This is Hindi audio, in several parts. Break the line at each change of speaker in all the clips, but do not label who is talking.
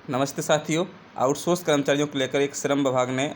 नमस्ते साथियों। आउटसोर्स कर्मचारियों को लेकर एक श्रम विभाग ने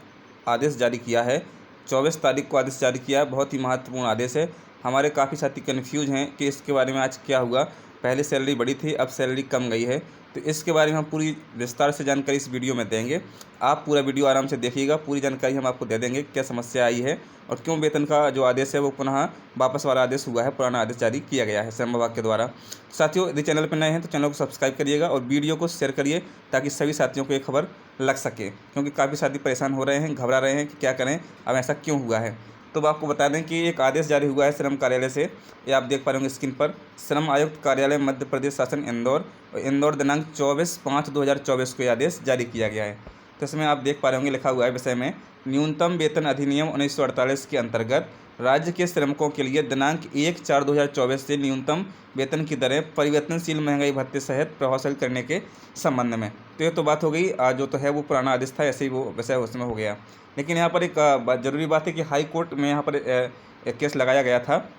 आदेश जारी किया है। 24 तारीख को आदेश जारी किया। बहुत ही महत्वपूर्ण आदेश है। हमारे काफ़ी साथी कन्फ्यूज हैं कि इसके बारे में आज क्या हुआ। पहले सैलरी बढ़ी थी, अब सैलरी कम गई है। तो इसके बारे में हम पूरी विस्तार से जानकारी इस वीडियो में देंगे। आप पूरा वीडियो आराम से देखिएगा। पूरी जानकारी हम आपको दे देंगे, क्या समस्या आई है और क्यों वेतन का जो आदेश है वो पुनः वापस वाला आदेश हुआ है, पुराना आदेश जारी किया गया है श्रम विभाग के द्वारा। साथियों, यदि चैनल पर नए हैं तो चैनल को सब्सक्राइब करिएगा और वीडियो को शेयर करिए ताकि सभी साथियों को ये खबर लग सके, क्योंकि काफ़ी साथी परेशान हो रहे हैं, घबरा रहे हैं कि क्या करें, अब ऐसा क्यों हुआ है। तो आपको बता दें कि एक आदेश जारी हुआ है श्रम कार्यालय से। ये आप देख पा रहे होंगे स्क्रीन पर। श्रम आयुक्त कार्यालय मध्य प्रदेश शासन इंदौर, और इंदौर दिनांक 24/5/2024 को यह आदेश जारी किया गया है। तो इसमें आप देख पा रहे होंगे लिखा हुआ है विषय में, न्यूनतम वेतन अधिनियम 1948 के अंतर्गत राज्य के श्रमिकों के लिए दिनांक 1/4/2024 से न्यूनतम वेतन की दरें परिवर्तनशील महंगाई भत्ते सहित प्रभावशाली करने के संबंध में। तो ये तो बात हो गई। जो तो है वो पुराना आदेश था, ऐसे ही वो विषय उसमें हो गया। लेकिन यहाँ पर एक ज़रूरी बात है कि हाई कोर्ट में यहाँ पर एक केस लगाया गया था,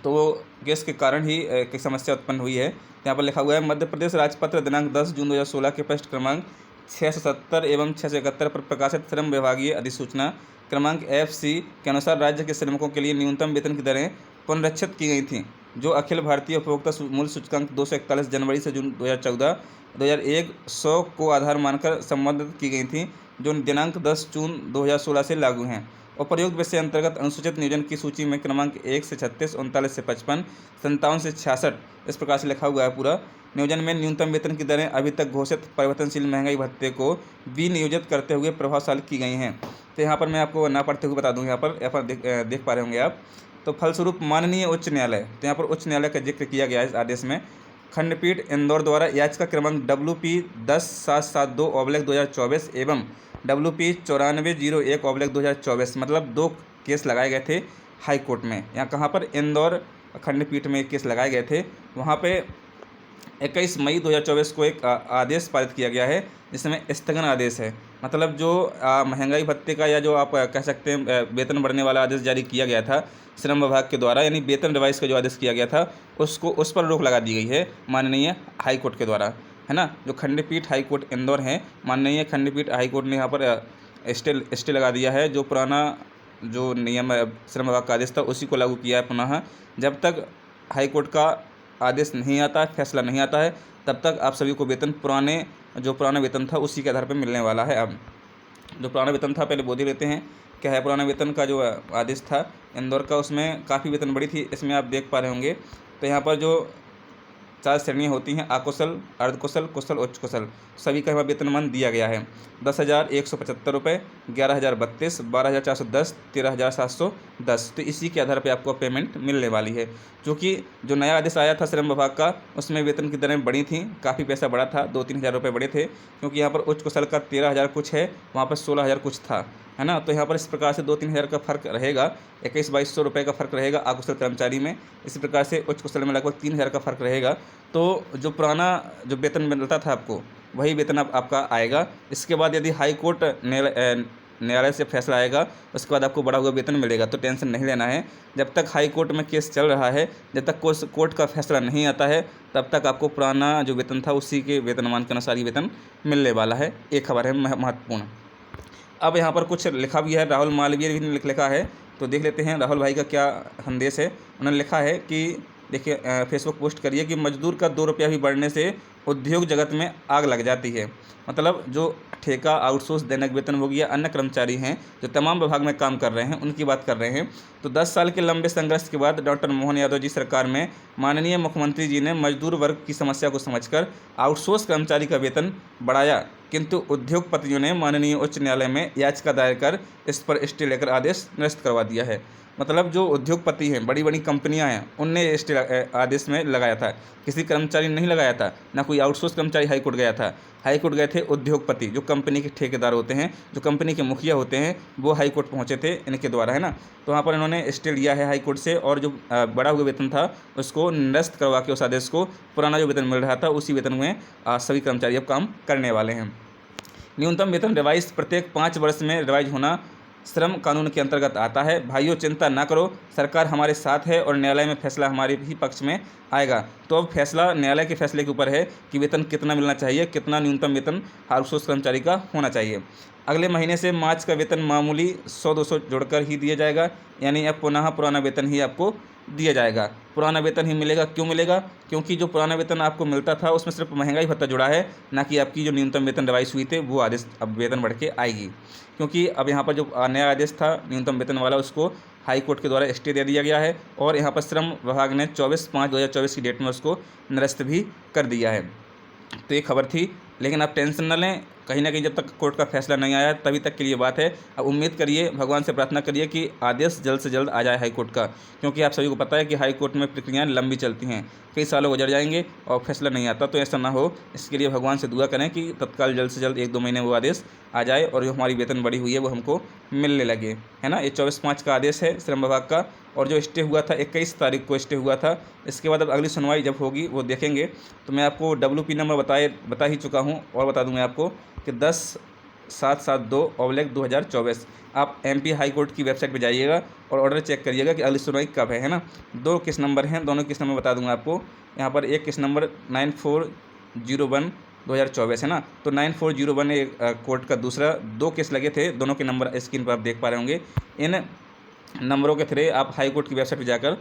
तो वो केस के कारण ही एक समस्या उत्पन्न हुई है। यहाँ पर लिखा हुआ है, मध्य प्रदेश राजपत्र दिनांक 10 जून 2016 के पृष्ठ क्रमांक 670 एवं 671 पर प्रकाशित श्रम विभागीय अधिसूचना क्रमांक FC के अनुसार राज्य के श्रमिकों के लिए न्यूनतम वेतन की दरें पुनरीक्षित की गई थीं, जो अखिल भारतीय उपभोक्ता मूल्य सूचकांक 241 जनवरी से जून 2014-2001 100 को आधार मानकर संबोधित की गई थीं, जो दिनांक 10 जून 2016 से लागू हैं। उपर्युक्त विषय अंतर्गत अनुसूचित नियोजन की सूची में क्रमांक 1 से 36, 39 से 55, 57 से 66 इस प्रकार से लिखा हुआ है पूरा। नियोजन में न्यूनतम वेतन की दरें अभी तक घोषित परिवर्तनशील महंगाई भत्ते को विनियोजित करते हुए प्रभावशाली की गई हैं। तो यहाँ पर मैं आपको ना पढ़ते हुए बता दूँ, यहाँ पर देख पा रहे होंगे आप। तो फलस्वरूप माननीय उच्च न्यायालय, तो यहाँ पर उच्च न्यायालय का जिक्र किया गया है इस आदेश में। खंडपीठ इंदौर द्वारा याचिका क्रमांक WP 10772/2024 एवं WP 9401/2024 मतलब 2 केस लगाए गए थे हाई कोर्ट में। यहाँ कहाँ पर, इंदौर खंडपीठ में केस लगाए गए थे। वहाँ पे 21 मई 2024 को एक आदेश पारित किया गया है, जिसमें स्थगन आदेश है। मतलब जो महंगाई भत्ते का या जो आप कह सकते हैं वेतन बढ़ने वाला आदेश जारी किया गया था श्रम विभाग के द्वारा, यानी वेतन रिवाइज का जो आदेश किया गया था उसको, उस पर रोक लगा दी गई है माननीय हाई कोर्ट के द्वारा, है ना। जो खंडपीठ हाई कोर्ट इंदौर है, माननीय खंडपीठ हाई कोर्ट ने यहाँ पर स्टे लगा दिया है। जो पुराना जो नियम श्रम विभाग का आदेश था उसी को लागू किया है पुनः। जब तक हाई कोर्ट का आदेश नहीं आता है, फैसला नहीं आता है, तब तक आप सभी को वेतन पुराना वेतन था उसी के आधार पर मिलने वाला है। अब जो पुराना वेतन था, पहले बोध ही लेते हैं क्या है पुराना वेतन का जो आदेश था इंदौर का, उसमें काफ़ी वेतन बढ़ी थी। इसमें आप देख पा रहे होंगे, तो यहाँ पर जो 4 श्रेणियाँ होती हैं, अकुशल, अर्धकुशल, कुशल, उच्च कुशल, सभी का यहाँ वेतनमान दिया गया है। 10,175 रुपये, 11,032, 12,410, 13,710। तो इसी के आधार पर आपको पेमेंट मिलने वाली है। क्योंकि जो नया आदेश आया था श्रम विभाग का, उसमें वेतन की दरें बढ़ी थी, काफ़ी पैसा बढ़ा था, 2-3 हज़ार रुपये बढ़े थे। क्योंकि यहाँ पर उच्च कुशल का 13,000 कुछ है, वहाँ पर 16,000 कुछ था, है ना। तो यहाँ पर इस प्रकार से 2-3 हज़ार का फर्क रहेगा, 21-2200 रुपये का फर्क रहेगा अकुशल कर्मचारी में। इसी प्रकार से उच्च कुशल में लगभग 3,000 का फर्क रहेगा। तो जो पुराना जो वेतन मिलता था आपको, वही वेतन अब आपका आएगा। इसके बाद यदि हाई कोर्ट न्यायालय से फैसला आएगा, उसके बाद आपको बढ़ा हुआ वेतन मिलेगा। तो टेंशन नहीं लेना है। जब तक हाई कोर्ट में केस चल रहा है, जब तक कोर्ट का फैसला नहीं आता है, तब तक आपको पुराना जो वेतन था उसी के वेतनमान के अनुसार ही वेतन मिलने वाला है। एक खबर है महत्वपूर्ण। अब यहाँ पर कुछ लिखा भी है, राहुल मालवीय ने लिखा है, तो देख लेते हैं राहुल भाई का क्या संदेश है। उन्होंने लिखा है कि देखिए, फेसबुक पोस्ट करिए कि मजदूर का 2 रुपया भी बढ़ने से उद्योग जगत में आग लग जाती है। मतलब जो ठेका, आउटसोर्स, दैनिक वेतनभोगी या अन्य कर्मचारी हैं जो तमाम विभाग में काम कर रहे हैं, उनकी बात कर रहे हैं। तो 10 साल के लंबे संघर्ष के बाद डॉक्टर मोहन यादव जी सरकार में माननीय मुख्यमंत्री जी ने मजदूर वर्ग की समस्या को समझकर आउटसोर्स कर्मचारी का वेतन बढ़ाया, किंतु उद्योगपतियों ने माननीय उच्च न्यायालय में याचिका दायर कर इस पर स्टे लेकर आदेश निरस्त करवा दिया है। मतलब जो उद्योगपति हैं, बड़ी बड़ी कंपनियां हैं, उनने स्टे आदेश में लगाया था, किसी कर्मचारी ने नहीं लगाया था, ना कोई आउटसोर्स कर्मचारी हाई कोर्ट गया था। हाई कोर्ट गए थे उद्योगपति, जो कंपनी के ठेकेदार होते हैं, जो कंपनी के मुखिया होते हैं, वो हाई कोर्ट पहुंचे थे इनके द्वारा, है ना। तो वहाँ पर इन्होंने स्टे लिया है हाई कोर्ट से, और जो बढ़ा हुआ वेतन था उसको निरस्त करवा के उस आदेश को, पुराना जो वेतन मिल रहा था उसी वेतन में सभी कर्मचारी अब काम करने वाले हैं। न्यूनतम वेतन रिवाइज प्रत्येक 5 वर्ष में रिवाइज होना श्रम कानून के अंतर्गत आता है। भाइयों चिंता ना करो, सरकार हमारे साथ है और न्यायालय में फैसला हमारे ही पक्ष में आएगा। तो अब फैसला न्यायालय के फैसले के ऊपर है कि वेतन कितना मिलना चाहिए, कितना न्यूनतम वेतन आउटसोर्स कर्मचारी का होना चाहिए। अगले महीने से मार्च का वेतन मामूली 100-200 जोड़कर ही दिया जाएगा, यानी अब पुनः पुराना वेतन ही आपको दिया जाएगा। पुराना वेतन ही मिलेगा। क्यों मिलेगा? क्योंकि जो पुराना वेतन आपको मिलता था उसमें सिर्फ महंगाई भत्ता जुड़ा है, ना कि आपकी जो न्यूनतम वेतन रिवाइज हुई थी वो आदेश अब वेतन बढ़ के आएगी। क्योंकि अब यहाँ पर जो नया आदेश था न्यूनतम वेतन वाला उसको हाई कोर्ट के द्वारा स्टे दे दिया गया है और यहाँ पर श्रम विभाग ने 24/5/2024 की डेट में उसको निरस्त भी कर दिया है। तो ये खबर थी, लेकिन आप टेंशन न लें, कहीं ना कहीं जब तक कोर्ट का फैसला नहीं आया तभी तक के लिए बात है। अब उम्मीद करिए, भगवान से प्रार्थना करिए कि आदेश जल्द से जल्द आ जाए हाई कोर्ट का, क्योंकि आप सभी को पता है कि हाई कोर्ट में प्रक्रियाएं लंबी चलती हैं, कई सालों गुजर जाएंगे और फैसला नहीं आता। तो ऐसा ना हो, इसके लिए भगवान से दुआ करें कि तत्काल जल्द से जल्द 1-2 महीने वो आदेश आ जाए और जो हमारी वेतन बढ़ी हुई है वो हमको मिलने लगे, है ना। ये 24/5 का आदेश है श्रम विभाग का, और जो स्टे हुआ था 21 तारीख को स्टे हुआ था। इसके बाद अब अगली सुनवाई जब होगी वो देखेंगे। तो मैं आपको WP नंबर बता ही चुका हूँ और बता दूँगा आपको कि 10/7/72/2024। आप MP हाई कोर्ट की वेबसाइट पर जाइएगा और ऑर्डर चेक करिएगा कि अगली सुनवाई कब है ना। 2 केस नंबर हैं, दोनों केस नंबर बता दूँगा आपको। यहाँ पर एक केस नंबर 9401/2024 है ना। तो 9401 कोर्ट का दूसरा 2 केस लगे थे, दोनों के नंबर स्क्रीन पर आप देख पा रहे होंगे। इन नंबरों के थ्रू आप हाई कोर्ट की वेबसाइट पर जाकर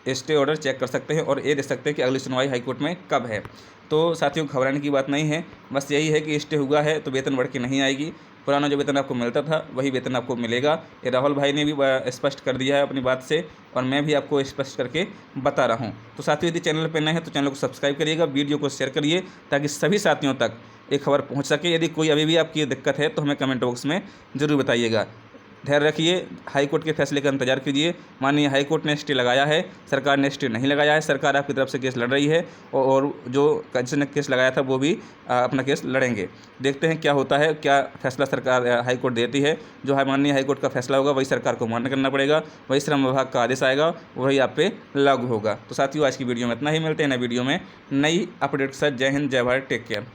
स्टे ऑर्डर चेक कर सकते हैं और ये देख सकते हैं कि अगली सुनवाई हाई कोर्ट में कब है। तो साथियों, घबराने की बात नहीं है, बस यही है कि स्टे हुआ है तो वेतन बढ़ के नहीं आएगी। पुराना जो वेतन आपको मिलता था वही वेतन आपको मिलेगा। ये राहुल भाई ने भी स्पष्ट कर दिया है अपनी बात से, और मैं भी आपको स्पष्ट करके बता रहा हूँ। तो साथियों, यदि चैनल पर नए हैं तो चैनल को सब्सक्राइब करिएगा, वीडियो को शेयर करिए ताकि सभी साथियों तक ये खबर पहुँच सके। यदि कोई अभी भी आपकी दिक्कत है तो हमें कमेंट बॉक्स में ज़रूर बताइएगा। धैर्य रखिए, हाई कोर्ट के फैसले का इंतजार कीजिए। माननीय हाई कोर्ट ने स्टे लगाया है, सरकार ने स्टे नहीं लगाया है। सरकार आपकी तरफ से केस लड़ रही है और जो जिसने केस लगाया था वो भी अपना केस लड़ेंगे। देखते हैं क्या होता है, क्या फैसला सरकार हाई कोर्ट देती है। जो माननीय हाई कोर्ट का फैसला होगा वही सरकार को मान्य करना पड़ेगा, वही श्रम विभाग का आदेश आएगा, वही आप पे लागू होगा। तो साथियों, आज की वीडियो में इतना ही। मिलते हैं नई वीडियो में नई अपडेट के साथ। जय हिंद, जय भारत, टेक केयर।